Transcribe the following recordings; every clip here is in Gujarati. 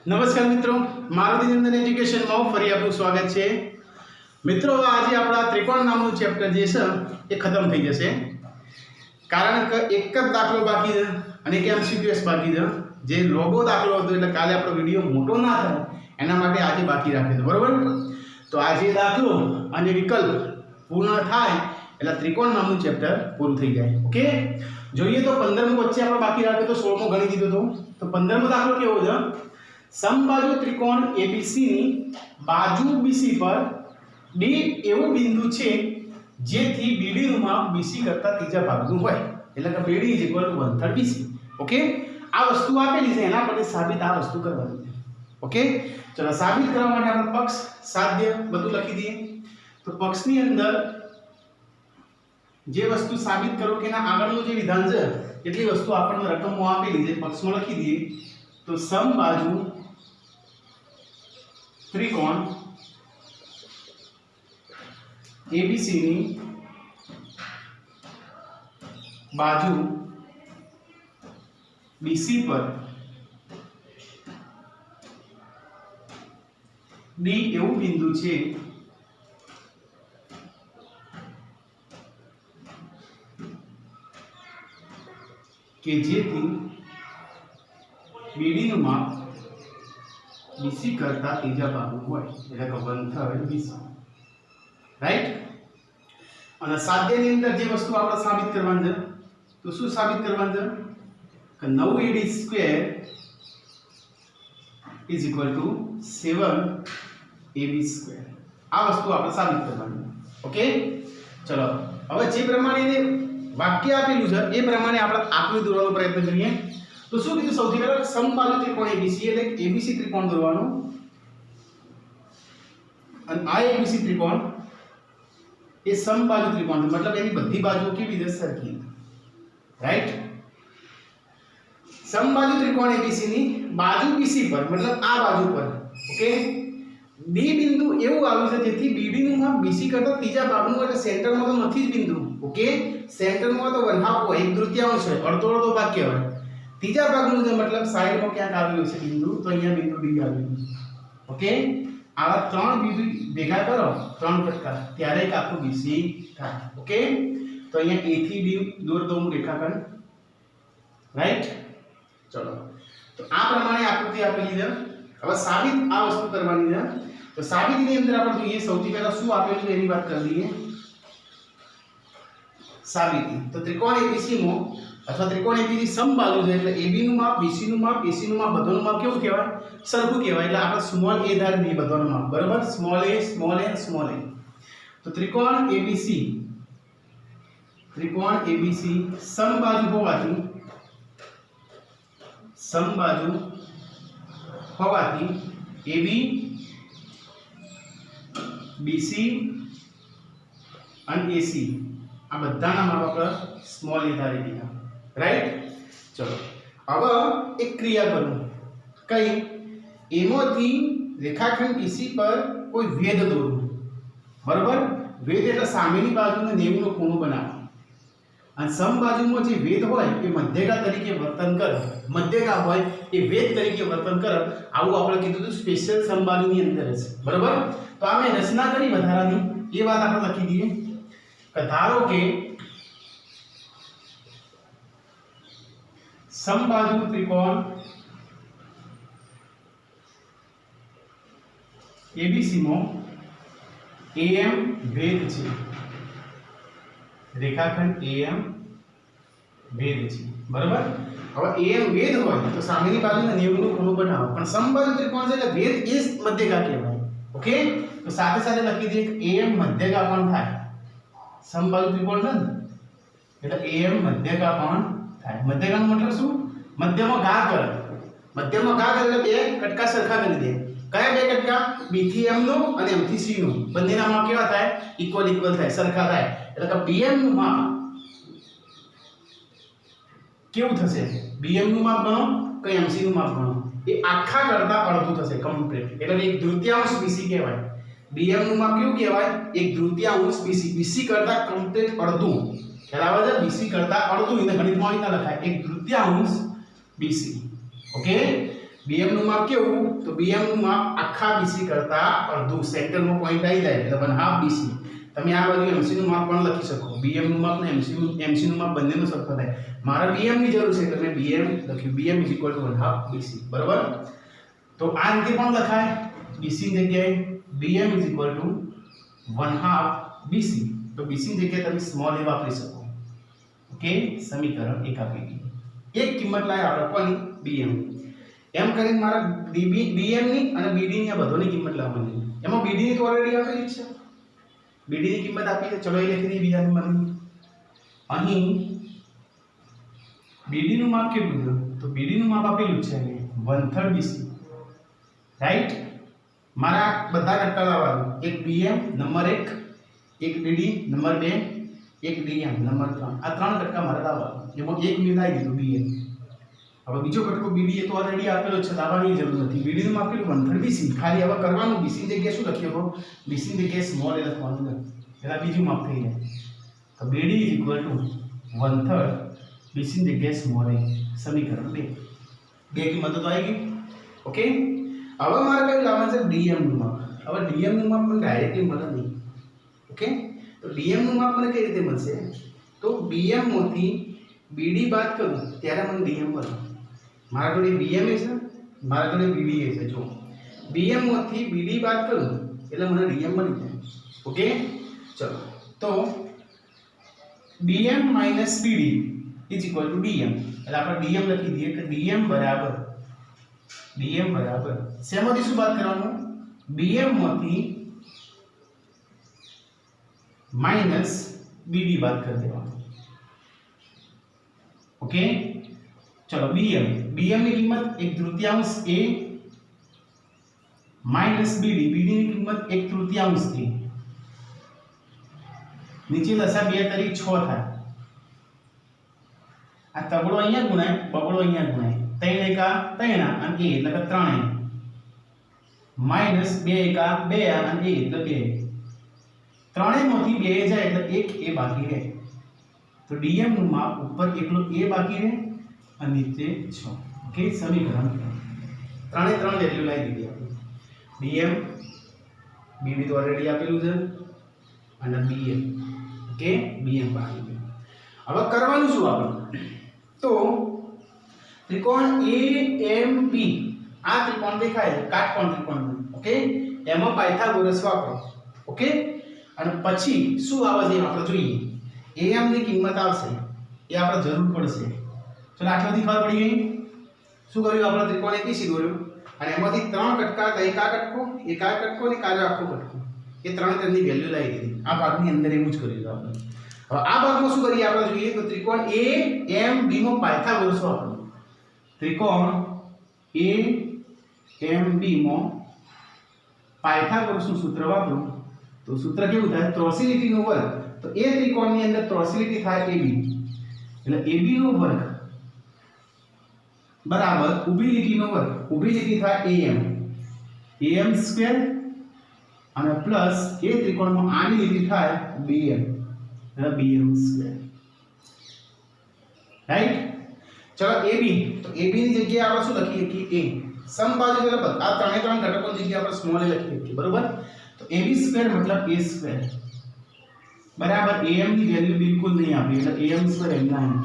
નમસ્કાર મિત્રો, મારુતિ નંદન એજ્યુકેશનમાં ફરી આપનું સ્વાગત છે। મિત્રો, આજે આપણા ત્રિકોણ નામનું ચેપ્ટર જે છે એ ખતમ થઈ જશે, કારણ કે એક જ દાખલો બાકી છે અને એક એમસીક્યુએસ બાકી છે। જે લોગો દાખલો હતો એટલે કાલે આપણો વિડીયો મોટો ના થાય એના માટે આજે બાકી રાખ્યો, બરોબર? તો આજે દાખલો અને વિકલ્પ પૂર્ણ થાય એટલે ત્રિકોણ નામનું ચેપ્ટર પૂરું થઈ જાય। ઓકે, જોઈએ તો 15મો વચ્ચે આપણે બાકી રાખ્યો તો 16મો ગણી દીધો તો 15મો દાખલો કેવો છે? समबाजु त्रिकोण ABC ની બાજુ BC પર D એવું બિંદુ છે જેથી BD નું માપ BC કરતા ત્રીજા ભાગનું હોય, એટલે કે BD = 1/3 BC। ઓકે, આ વસ્તુ આપેલી છે, એના પરથી સાબિત આ વસ્તુ કરવાની છે। ઓકે, ચલો સાબિત કરવા માટે આપણે પક્ષ, સાધ્ય બધું લખી દઈએ। તો પક્ષની અંદર જે વસ્તુ સાબિત કરો કે ના આગળનું જે વિધાન છે એટલી વસ્તુ આપણને રકમો આપેલી છે, પક્ષમાં લખી દઈએ। તો સમબાજુ त्रिकोण ABC ની બાજુ BC પર D એવું બિંદુ છે કે જેથી BD નું માપ BC करता तीजा भागનું હોય, એટલે કે 1/3 BC, રાઈટ? અને સાધ્યની અંદર જે વસ્તુ આપણે સાબિત કરવાની છે તો શું સાબિત કરવાનું છે કે 9AD² = 7AB²। આ વસ્તુ આપણે સાબિત કરવાની। ઓકે, ચલો હવે જે પ્રમાણે વાક્ય આપેલું છે એ પ્રમાણે આપણે આકૃતિ દોરવાનો પ્રયત્ન કરીએ। तो શું કીધું? સૌથી પહેલા સમબાજુ ત્રિકોણ ABC એટલે ABC ત્રિકોણ દોરવાનો, અને આ ABC ત્રિકોણ એ સમબાજુ ત્રિકોણ છે, મતલબ એની બધી બાજુઓ કેવી છે? સરખી, રાઈટ? સમબાજુ ત્રિકોણ ABC ની બાજુ BC પર, મતલબ આ બાજુ પર, ઓકે, D બિંદુ એવું આવ્યું છે જેથી BD નું માપ BC કરતા ત્રીજા ભાગનું, એટલે સેન્ટરમાં તો નથી જ બિંદુ। ઓકે, સેન્ટરમાં તો 1/2 હોય, 1/3 હોય, અડધો અડધો ભાગ કહેવાય। ત્રીજા ભાગનું છે મતલબ સાઈડમાં ક્યાંક આવેલું છે બિંદુ, તો અહીંયા બિંદુ D આવેલું છે। ઓકે, આવા ત્રણ બિંદુ ભેગા કરો, ત્રણ કટકા, ત્યારે એક આખું BC થાય। ઓકે, તો અહીંયા A થી D દોર દઉં રેખાખંડ, રાઈટ? ચલો, તો આ પ્રમાણે આકૃતિ આપેલી છે। હવે સાબિત આ વસ્તુ કરવાની છે। તો સાબિતની અંદર આપણે જોઈએ સૌથી પહેલા શું આપેલું છે એની વાત કરી લઈએ। સાબિતી તો ત્રિકોણ ABC માં અથવા ત્રિકોણ ABC સમબાજુ છે, એટલે AB નું માપ, BC નું માપ, AC નું માપ, બધાનું માપ કેવું કહેવાય? સરખું કહેવાય। એટલે આપણે સ્મોલ a ધાર B બધાનું માપ, બરાબર? Small a small a small a। તો ત્રિકોણ ABC સમબાજુ હોવાથી AB BC અને AC આ બધાના માપ આપણે સ્મોલ a ધારી દીધા, રાઈટ? ચલો હવે એક ક્રિયા કરું, કઈ? એમાંથી રેખાખંડ BC પર કોઈ વેધ દોરું, બરાબર? વેધ એટલે સામેની બાજુને 90 નો ખૂણો બનાવો, અને સમબાજુમાં જે વેધ હોય એ મધ્યગા તરીકે વર્તન કરે, મધ્યગા હોય એ વેધ તરીકે વર્તન કરે, આવું આપણે કીધું હતું સ્પેશિયલ સમબાજુની અંદર છે, બરાબર? તો આ મેં રચના કરી વધારાની, એ વાત આપણે લખી દઈએ કે ધારો કે समबाजु त्रिकोण ABC में AM वेध છે, રેખાખંડ AM વેધ છે, બરાબર? હવે AM વેધ હોય તો સામેની બાજુને 90 નો ખૂણો બનાવો, પણ સમબાજુ ત્રિકોણ છે એટલે વેધ એ મધ્યગા કહેવાય। ઓકે, તો સાથે સાથે લખી દઈએ કે AM મધ્યગા પણ થાય। સમબાજુ ત્રિકોણ છે ને એટલે AM મધ્યગા પણ થાય। મધ્યગાનો મતલબ શું? મધ્યમાં ઘા કરે, મધ્યમાં ઘા કરે એટલે બે કટકા સરખા કરી દે। કયા બે કટકા? B થી M નો અને M થી C નો, બંનેના માપ કેવા થાય? ઇક્વલ થાય, સરખા થાય। એટલે કે BM નું માપ કેવું થશે? BM નું માપ ગણો કે MC નું માપ ગણો, એ આખા કરતા અડધું થશે, કમ્પ્લીટ, એટલે 1/3 BC કહેવાય। BM નું માપ કેવું કહેવાય? 1/3 BC, BC કરતા કમ્પ્લીટ અડધું, બરાબર છે? BC કરતા અડધું, એને ગણિતમાં આવી ના લખાય, 1/3 BC। ઓકે, BM નું માપ કેવું તો BM નું માપ આખા BC કરતા અડધું સેન્ટરમાં પોઈન્ટ આવી જાય એટલે 1/2 BC તમે આ બાજુ MC નું માપ પણ લખી શકો BM નું માપ ને MC નું માપ બંનેનો સરખો થાય મારે BM ની જરૂર છે એટલે મેં BM લખ્યું BM = 1/2 BC બરાબર તો આ રીતે પણ લખાય BC ની જગ્યાએ BM = 1/2 BC તો BC ની જગ્યાએ તમે સ્મોલ a વાપરી શકો ઓકે સમીકરણ 1 આપી દીધું એક કિંમત લાય આપણે કોની BM એમ કરીને મારા BM ની અને BD ની આ બધોની કિંમત લાવવાની એમાં BD ની તો ઓલરેડી આપેલી છે BD ની કિંમત આપી છે ચલો એ લખી દઈએ બીજા નંબરની અહીં BD નું માપ કેટલું છે તો BD નું માપ આપેલું છે 1/3 BC રાઈટ મારા બધા કટકા લાવવાનું એક BM નંબર 1 એક BD નંબર 2 એક DM નંબર 3 આ ત્રણ કટકા મારે લાવવાના એમાં એક મિલાઈ દીધું BM હવે બીજો કટકો BD એ તો ઓલરેડી આપેલો છે લાવવાની જરૂર નથી BD નું માપ કેટલું 1/3 BC ખાલી હવે કરવાનું BC ની જગ્યાએ શું લખ્યો હો BC ની જગ્યાએ સ્મોલ a લખવાનું છે એના બીજું માપ થઈ જાય તો BD = 1/3 BC ની જગ્યાએ સ્મોલ a સમીકરણ 2 બે કિંમતો તો આવી ગઈ ઓકે હવે મારે કઈ લાવવાનું છે DM નું માપ હવે DM નું માપ મને ડાયરેક્ટલી મળે નહીં ઓકે તો DM નું માપ મને કઈ રીતે મળશે તો BM માંથી BD બાદ કરું ત્યારે મને DM મળે મારા જોડે BM છે મારા જોડે BD છે જો BM માંથી BD બાદ કરું એટલે મને DM મળી જાય ઓકે ચલો તો BM - BD = DM એટલે આપણે DM લખી દઈએ કે DM બરાબર શેમાંથી શું બાદ કરવાનું BM માંથી - BD બાદ કરી દેવાનું ઓકે ચલો BM ની કિંમત 1/3 a BD ની કિંમત 1/3 a નીચે લસા 2 તરી 6 થાય આ તગડો અહીંયા ગુણાય બગડો અહીંયા ગુણાય 3 એકા 3 અને a એટલે કે 3 માઈનસ 2 એકા 2 અને a એટલે 2 ત્રણેય માંથી 2 જાય એટલે 1 a બાકી રહે તો DM નું માપ ઉપર એકલો a બાકી રહે અને નીચે 6 ઓકે સમીકરણ ત્રણે ત્રણ વેલ્યુ લાવી દીધી આપણે BM BD તો ઓલરેડી આપેલું છે અને BM ઓકે BM બાકી છે હવે કરવાનું શું આપણે તો ત્રિકોણ AMP આ ત્રિકોણ દેખાય છે કાટકોણ ત્રિકોણ ઓકે એમાં પાયથાગોરસ વાપરો ઓકે અને પછી શું આવે છે આપણે જોઈએ AM ની કિંમત આવશે એ આપણે જરૂર પડશે ચલો આટલાથી ખબર પડી ગઈ શું કર્યું આપણે ત્રિકોણ ABC દોર્યો અને એમાંથી ત્રણ કટકા એક આ કટકો ને કાળો આખો કટકો એ ત્રણની વેલ્યુ લાવી દીધી આ ભાગની અંદર એવું જ કર્યું આપણે હવે આ ભાગમાં શું કરીએ આપણે જોઈએ તો ત્રિકોણ AMB નો પાયથાગોરસ વાપરો ત્રિકોણ AMB માં પાયથાગોરસનું સૂત્ર વાપરો તો સૂત્ર કેવું થાય ત્રોસી લીટીનો વર્ગ તો એ ત્રિકોણની અંદર ત્રોસી લીટી થાય AB એટલે AB નો વર્ગ બરાબર ઊભી લીટીનો વર્ગ ઊભી લીટી થાય AM સ્ક્વેર અને પ્લસ એ ત્રિકોણમાં આની લીટી થાય BM એટલે BM સ્ક્વેર રાઈટ ચલો AB તો AB ની જગ્યાએ આપણે શું લખીએ કે A સમબાજુ એટલે આ ત્રણે ત્રણ ઘટકોની જગ્યાએ આપણે સ્મોલ a લખીએ છીએ બરોબર તો AB સ્ક્વેર મતલબ A સ્ક્વેર બરાબર AM ની વેલ્યુ બિલકુલ નહીં આપી એટલે AM સ્ક્વેર એમના એમ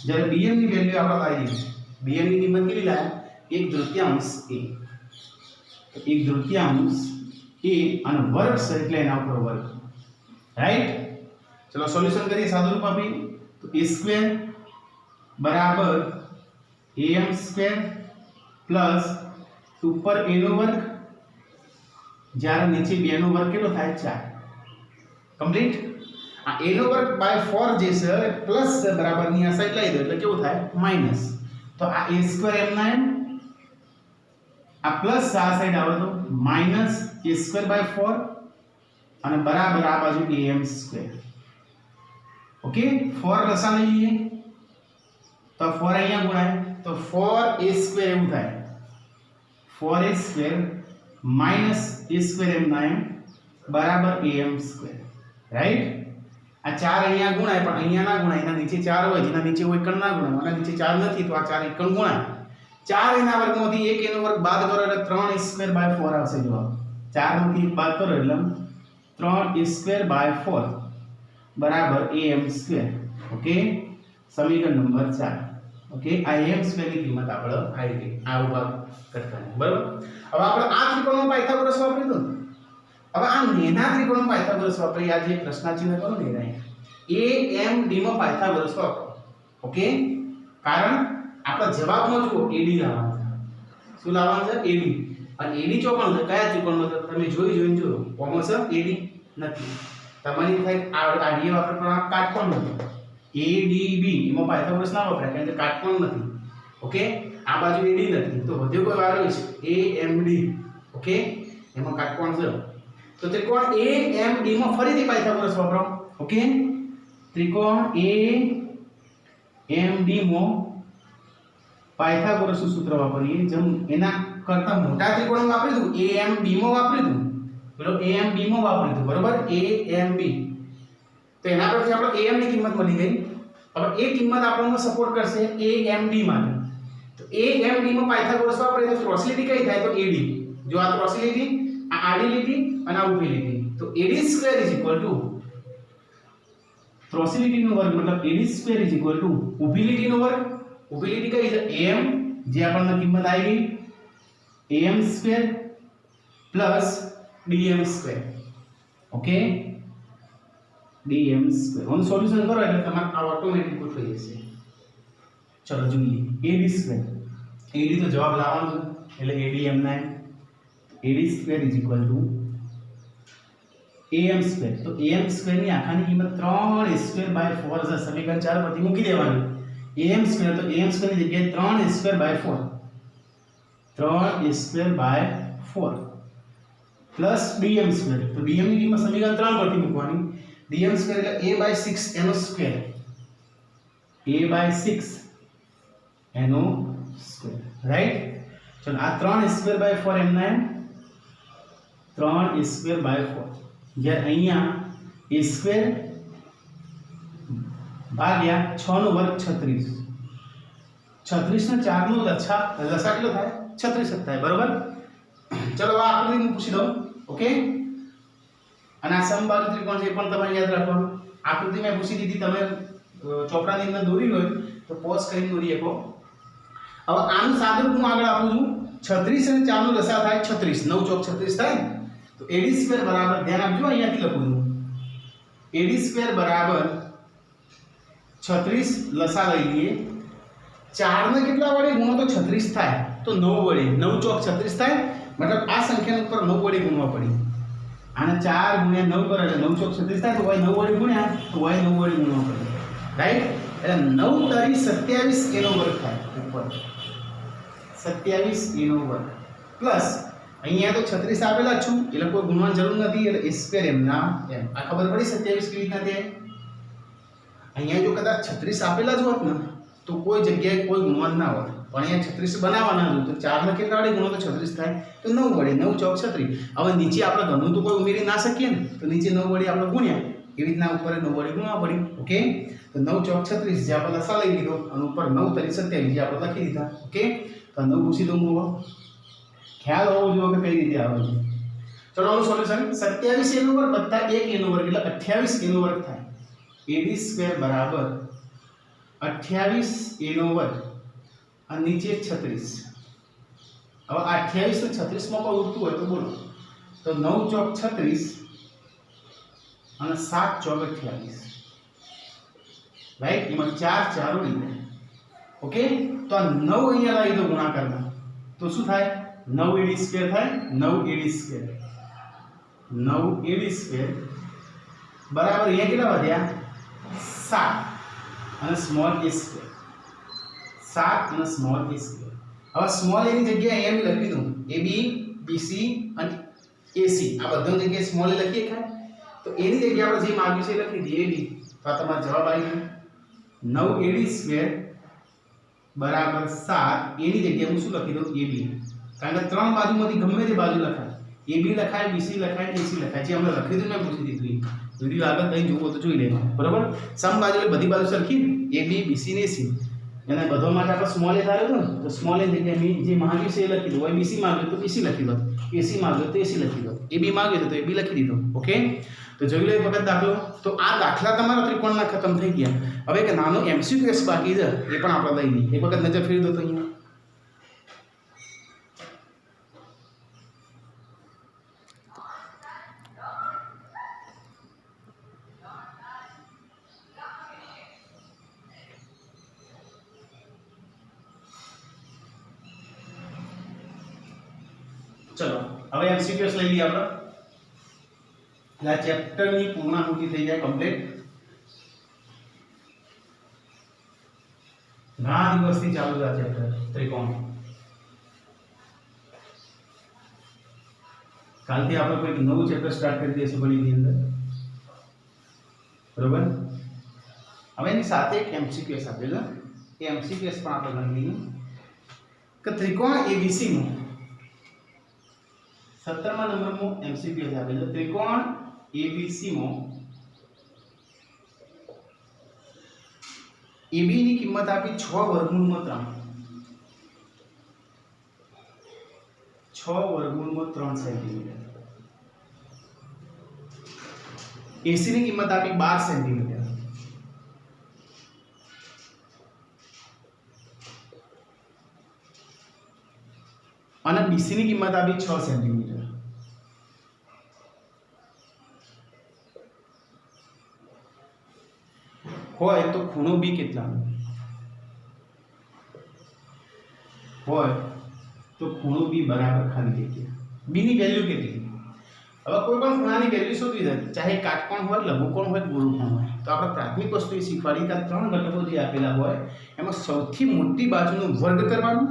જ્યારે BM ની વેલ્યુ આપણે લાવી દીધી BM ની કિંમત કેટલી લાયા 1/3 a તો 1/3 a અને વર્ગ છે એટલે એના ઉપર વર્ગ રાઈટ ચલો સોલ્યુશન કરીએ સાદું રૂપ આપી તો a સ્ક્વેર બરાબર am સ્ક્વેર પ્લસ ઉપર a નો વર્ગ જ્યારે નીચે 2 નો વર્ગ કેટલો થાય 4 કમ્પ્લીટ આ a નો વર્ગ બાય 4 જે છે પ્લસ બરાબર ની આ સાઈડ લઈ દો એટલે કેવું થાય માઈનસ તો આ a સ્ક્વેર m ના m આ પ્લસ આ સાઈડ આવે તો માઈનસ a સ્ક્વેર બાય 4 અને બરાબર આ બાજુ am સ્ક્વેર ઓકે 4 રસા લઈએ તો 4 અહીંયા ગુણાય તો 4a સ્ક્વેર એવું થાય 4a square minus a square m ના m બરાબર am સ્ક્વેર રાઈટ આ 4 અહીંયા ગુણાય પણ અહીંયા ના ગુણાય એના નીચે 4 હોય જેના નીચે હોય કણ ના ગુણાય આના નીચે 4 નથી તો આ 4 એકણ ગુણાય 4 એના વર્ગમાંથી 1 એનો વર્ગ બાદ કરો એટલે 3a²/4 આવશે જવાબ 4 માંથી 1 બાદ કરો એટલે 3a²/4 બરાબર am². ઓકે, સમીકરણ નંબર 4. ઓકે, આ am² ની કિંમત આપણે આવી ગઈ આ ભાગ કરતા બરાબર. હવે આપણે આ ત્રિકોણમાં પાયથાગોરસ વાપરી દો. હવે આ નેના ત્રિકોણમાં પાયથાગોરસ વાપરી આ જે પ્રશ્નાચિહ્ન કરો ને એ amd માં પાયથાગોરસ વાપરો. ઓકે, કારણ આપણા જવાબમાં જુઓ AD લાવવાનું છે. શું લાવવાનું છે? AD. અને AD ચોકણ છે કયા ત્રિકોણમાં છે તમે જોઈને જુઓ. કોમો છે AD નથી. તમારી થાય આડી વાપરે પણ આ કાટકોણ નથી. ADB એમાં પાયથાગોરસ ના વપરાય કારણ કે કાટકોણ નથી. ઓકે, આ બાજુ AD નથી તો વધુ કોઈ વારો છે AMD. ઓકે, એમાં કાટકોણ છે તો ત્રિકોણ AMD માં ફરીથી પાયથાગોરસ વાપરો. ઓકે, ત્રિકોણ AMD માં પાયથાગોરસનું સૂત્ર વાપરીએ. જેમ એના કરતા મોટા ત્રિકોણ વાપરી દઉં AMB માં વાપરી દઉં બોલો AMB માં વાપરી દઉં બરોબર AMB. તો એના પરથી આપણે AM ની કિંમત મળી ગઈ. હવે એ કિંમત આપણને સપોર્ટ કરશે AMD માટે. તો AMD માં પાયથાગોરસ વાપરીએ તો ક્રોસલિટી કઈ થાય તો AD. જો આ ક્રોસલિટી આ આડી લીટી અને આ ઊભી લીટી તો AD² ક્રોસલિટી નો વર્ગ મતલબ AD² ઊભી લીટીનો વર્ગ. ઊભી લીટી કઈ છે AM જે આપણને કિંમત આવી ગઈ AM² plus DM². Okay, DM². On solution કરો એટલે તમારે આ ઓટોમેટિક થઈ જશે. ચલો જોઈએ AD². AD તો જવાબ લાવવાનો એટલે AD m9 AD² AM². તો AM² ની આખાની કિંમત 3a²/4 છે. સમીકરણ 4 પરથી મૂકી દેવાની. AM² તો AM² ની જગ્યાએ 3a²/4 પ્લસ DM². તો DM ની કિંમત સમીકરણ 3 પરથી મૂકવાની. DM² એટલે a/6 એનો સ્ક્વેર a/6 એનો સ્ક્વેર રાઈટ. ચલો આ 3a²/4 એમના એમ 3a²/4 જ્યારે અહીંયા a² ભાગ્યા 6 નો વર્ગ 36 36 ને 4 નો લસા કેટલો થાય 36 થાય બરોબર. ચલો આ આકૃતિ હું પૂછી દઉં. ઓકે, અને આ સમબાજુ ત્રિકોણ છે એ પણ તમારે યાદ રાખવાનું. આકૃતિ મેં પૂછી દીધી તમે ચોપડાની અંદર દોરી હોય તો પોઝ કરીને દોરી શકો. હવે આનું સાદુરૂપ હું આગળ આપું છું. 36 અને 4 નો લસા થાય 36 9 ચોક 36 થાય તો AD² બરાબર ધ્યાન આપજો અહીંયાથી લખું છું AD² બરાબર 36 લસા લઈ લઈએ 4 ને કેટલા વડે ગુણો તો 36 થાય તો 9 વડે 9 ચોક 36 થાય મતલબ આ સંખ્યાનો ઉપર 9 વડે ગુણવા પડી. આને 4 ગુણ્યા 9 કરો એટલે 9 ચોક 36 થાય તો y 9 વડે ગુણ્યા તો y 9 વડે ગુણવા પડે રાઈટ. એટલે 9 તારી 27 એનો વર્ગ થાય ઉપર 27 એનો વર્ગ પ્લસ અહીંયા તો 36 આપેલા છું એટલે કોઈ ગુણવાની જરૂર નથી એટલે a² m ના m. આ ખબર પડી 27 કેવી રીતના થાય. અહીંયા જો કદાચ 36 આપેલા જ હોત ને તો કોઈ જગ્યાએ કોઈ ગુણવાનું ના હોત પણ અહીંયા 36 બનાવવાના હતું તો 4 ને કેટલા વડે ગુણો તો 36 થાય તો 9 વડે 9 ચોક 36. હવે નીચે આપણે ઘણું તો કોઈ ઉમેરી ના શકીએ ને તો નીચે 9 વડે આપણે ગુણ્યા એવી રીતના ઉપર 9 વડે ગુણવા પડી. ઓકે, તો 9 ચોક 36 જે આપણે લસા લઈ લીધો અને ઉપર 9 તારી 27 જે આપણે લખી દીધા. ઓકે, તો 9 પૂછી દઉં હું ખ્યાલ હોવો જોઈએ કે કઈ રીતે આવે છે. ચલો આનું સોલ્યુશન 27 એનો વર્ગ વત્તા 1 એનો વર્ગ એટલે 28 એનો વર્ગ થાય. AD² બરાબર 28 એનો વર્ગ અને નીચે 36. હવે 28 તો 36 માં પણ ઉડતું હોય તો બોલો તો 9 ચોક 36 અને 7 ચોક 28 રાઈટ. એમાં 4 4 ઉડી જાય. ઓકે, તો આ 9 અહીંયા લાવી દો ગુણાકારમાં તો શું થાય 9 AD² થાય 9 AD² 9 AD² બરાબર અહીંયા કેટલા વધ્યા 7 અને સ્મોલ a² 7 અને સ્મોલ a². હવે સ્મોલ a ની જગ્યાએ અહીંયા લખી દઉં AB BC અને AC આ બધાની જગ્યાએ સ્મોલ a લખીએ ખાય તો a ની જગ્યાએ આપણે જે માંગ્યું છે એ લખી દઈએ AB. તો આ તમારો જવાબ આવી ગયો 9 AD² બરાબર 7 a ની જગ્યાએ હું શું લખી દઉં AB કારણ કે ત્રણ બાજુમાંથી ગમે તે બાજુ લખાય AB લખાય BC લખાય AC લખાય જે આપણે લખી દીધું મેં પૂછી દીધું. વિડિયો આગળ કઈ જોવો તો જોઈ લેજો બરાબર. સમ બાજુ એટલે બધી બાજુ સરખી AB BC ને AC એને બધો માટે આપણે સ્મોલ એ ધાર્યો હતો ને, તો સ્મોલ એ જગ્યાએ મેં જે માંગ્યું છે એ લખી દો. હવે બીસી માંગ્યું તો બીસી લખી દો, એસી માંગ્યું તો એસી લખી દો, એબી માંગ્યું તો એબી લખી દીધો. ઓકે, તો જોઈ લો એક વખત દાખલો. તો આ દાખલા તમારા ત્રિકોણના ખતમ થઈ ગયા. હવે એક નાનો MCQS બાકી છે, એ પણ આપણે લઈ લઈએ. એક વખત નજર ફેરવી દો તો અહીંયા. ચલો હવે MCQS લઈ લઈએ આપણે. એટલે આ ચેપ્ટરની પૂર્ણાહુતિ થઈ જાય કમ્પ્લીટ. ઘણા દિવસથી ચાલુ છે આ ચેપ્ટર ત્રિકોણ. કાલથી આપણે કોઈ નવું ચેપ્ટર સ્ટાર્ટ કરી દઈશું ગણિતની અંદર, બરોબર. હવે એની સાથે એક MCQS આપેલો, એ MCQS પણ આપણે ગણી લઈએ કે ત્રિકોણ ABC નું 17મા નંબરનું MCQS આપેલું. ત્રિકોણ ABC માં AB ની કિંમત આપી 6 વર્ગમૂળમાં 3. 6 વર્ગમૂળમાં 3 સેન્ટીમીટર. AC ની કિંમત આપી 12 સેન્ટીમીટર. અને BC ની કિંમત આપી 6 સેન્ટીમીટર. હોય તો ખૂણો B કેટલાનો હોય તો ખૂણો B બરાબર ખાલી જગ્યા B ની વેલ્યુ કેટલી. હવે કોઈ પણ ખૂણાની વેલ્યુ શોધવી છે, ચાહે કાટકોણ હોય, લઘુકોણ હોય, ગુરુકોણ હોય, તો આપણે પ્રાથમિક વસ્તુ એ શીખવાડી કે 3 ઘટકો જે આપેલા હોય એમાં સૌથી મોટી બાજુનો વર્ગ કરવાનો,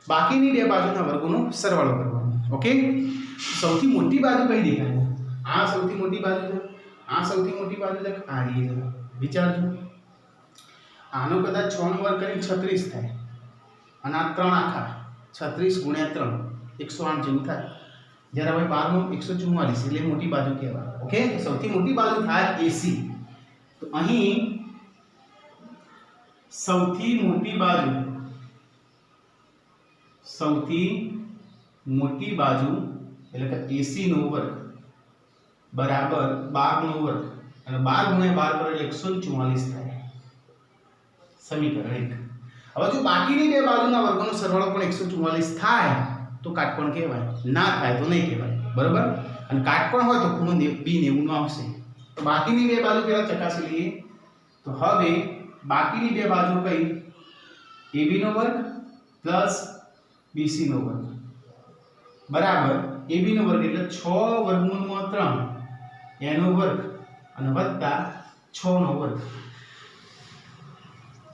બાકીની 2 બાજુના વર્ગોનો સરવાળો કરવાનો. ઓકે, સૌથી મોટી બાજુ કઈ દેખાય? આ સૌથી મોટી બાજુ છે, આ સૌથી મોટી બાજુ છે, આ રહી છે. વિચારજો, આનો કદાચ 6 નો વર્ગ કરીને 36 થાય, અને આ 3 આખા 36 ગુણ્યા 3 108 જેવું થાય. જ્યારે હવે 12 નો 144 એટલે મોટી બાજુ કહેવાય. ઓકે, સૌથી મોટી બાજુ થાય AC. તો અહીં સૌથી મોટી બાજુ એટલે કે AC નો વર્ગ બરાબર 12 નો વર્ગ, અને 12 ગુણ્યા 12 એટલે 144 થાય. સમીકરણ 1. હવે જો બાકીની 2 બાજુના વર્ગોનો સરવાળો પણ 144 થાય તો કાટકોણ કહેવાય, ના થાય તો નહીં કહેવાય. બરોબર. અને કાટકોણ હોય તો ખૂણો B 90 નો આવશે. તો બાકીની 2 બાજુ પહેલા ચકાસી લઈએ. તો હવે બાકીની 2 બાજુ કઈ? AB નો વર્ગ પ્લસ BC નો વર્ગ બરાબર AB નો વર્ગ એટલે 6 વર્ગમૂળમાં 3 એનો વર્ગ અને વત્તા 6 નો વર્ગ.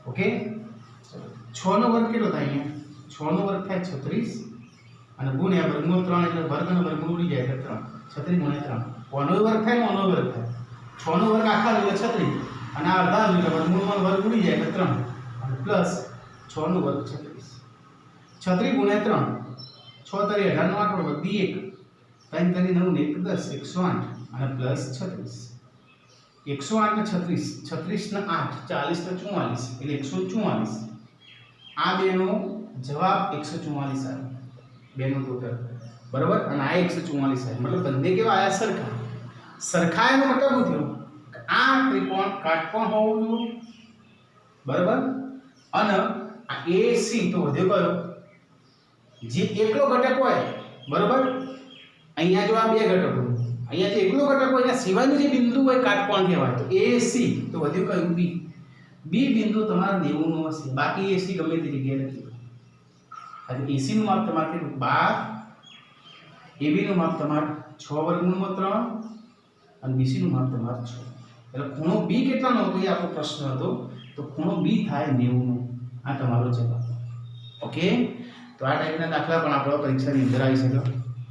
ઓકે, 6 નો વર્ગ કેટલો થાય? અહીંયા 6 નો વર્ગ થાય 36 અને ગુણ્યા વર્ગમૂળ 3 એટલે વર્ગ અને વર્ગમૂળ ઉડી જાય એટલે 3. 36 ગુણ્યા 3 કોનો વર્ગ થાય? મોનો વર્ગ થાય. 6 નો વર્ગ આખા એટલે 36 અને આ અડધા એટલે વર્ગમૂળમાં વર્ગ ઉડી જાય એટલે 3 અને પ્લસ 6 નો વર્ગ 36. 36 ગુણ્યા 3 6 તરી 18 નો આંકડો વધી 1 3 તરી 9 ને 1 10 108 અને પ્લસ 36. 108 ને 36 36 ને 8 40 ને 44 એટલે 144. આ બેનો જવાબ 144 આવે, બેનો ટોટલ. બરોબર. અને આ 144 આવે, મતલબ બંને કેવા આયા? સરખા. સરખા એનો મતલબ શું થયો? આ ત્રિકોણ કાટકોણ હોવું જોઈએ, બરોબર. અને આ AC તો વધ્યો કયો? જે એકલો ઘટક હોય, બરોબર. અહીંયા જો આ 2 ઘટકો, અહીંયા જે એકલો ઘટક હોય એના સિવાયનું જે બિંદુ હોય કાટકોણ કહેવાય. તો AC તો વધ્યું કયું? B. B બિંદુ તમારા 90 નો હશે, બાકી AC ગમે તે જગ્યાએ લખી દો. આજે AC નું માપ તમારે કેટલું? 12. AB નું માપ તમારે 6 વર્ગમૂળમાં 3 અને BC નું માપ તમારે 6. એટલે ખૂણો B કેટલાનો હતો એ આપણો પ્રશ્ન હતો. તો ખૂણો B થાય 90 નો. આ તમારો જવાબ. ઓકે, તો આ ટાઈપના દાખલા પણ આપણો પરીક્ષાની અંદર આવી શકે.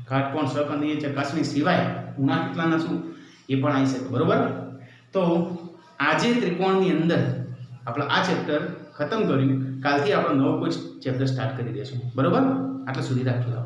કાટકોણ સહખંડીય ચકાસણી સિવાય ખૂણા કેટલાના શું એ પણ આવી શકે. બરોબર. તો આજે ત્રિકોણની અંદર આપણે આ ચેપ્ટર ખતમ કર્યું. કાલથી આપણે નવો કોઈ ચેપ્ટર સ્ટાર્ટ કરી દઈશું. બરોબર. આટલા સુધી રાખી લો.